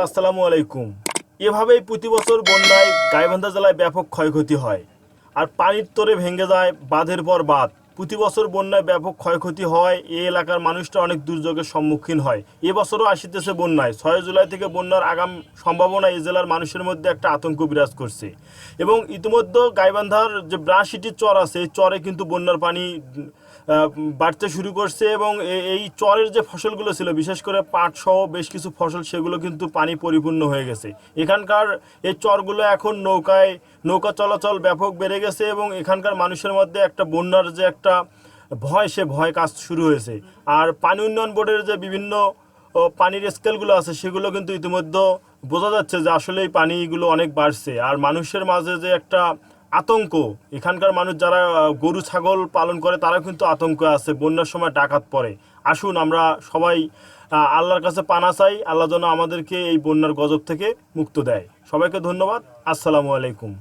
আসসালামু আলাইকুম। এভাবেই প্রতি বছর বন্যায় গাইবান্ধা জেলায় ব্যাপক ক্ষয়ক্ষতি হয়, আর পানির তোরে ভেঙে যায় বাঁধের পর বাঁধ। প্রতি বছর বন্যায় ব্যাপক ক্ষয়ক্ষতি হয়, এই এলাকার মানুষটা অনেক দুর্যোগের সম্মুখীন হয়। এবছরও আসিতেছে বন্যায়। 6 জুলাই থেকে বন্যার আগাম সম্ভাবনা এই জেলার মানুষের মধ্যে একটা আতঙ্ক বিরাজ করছে। এবং ইতিমধ্যে গাইবান্ধার যে ব্রাশিটি চর আছে, এই চরে কিন্তু বন্যার পানি বাড়তে শুরু করছে। এবং এই চরের যে ফসলগুলো ছিল, বিশেষ করে পাট সহ বেশ কিছু ফসল, সেগুলো কিন্তু পানি পরিপূর্ণ হয়ে গেছে। এখানকার এই চরগুলো এখন নৌকা চলাচল ব্যাপক বেড়ে গেছে, এবং এখানকার মানুষের মধ্যে একটা বন্যার যে একটা ভয়, সে ভয় কাজ শুরু হয়েছে। আর পানি উন্নয়ন বোর্ডের যে বিভিন্ন পানির স্কেলগুলো আছে, সেগুলো কিন্তু ইতিমধ্যে বোঝা যাচ্ছে যে আসলে এই পানিগুলো অনেক বাড়ছে। আর মানুষের মাঝে যে একটা আতঙ্ক, এখানকার মানুষ যারা গরু ছাগল পালন করে, তারা কিন্তু আতঙ্ক আছে বন্যার সময় ডাকাত পড়ে। আসুন আমরা সবাই আল্লাহর কাছে পানা চাই, আল্লাহ যেন আমাদেরকে এই বন্যার গজব থেকে মুক্ত দেয়। সবাইকে ধন্যবাদ। আসসালামু আলাইকুম।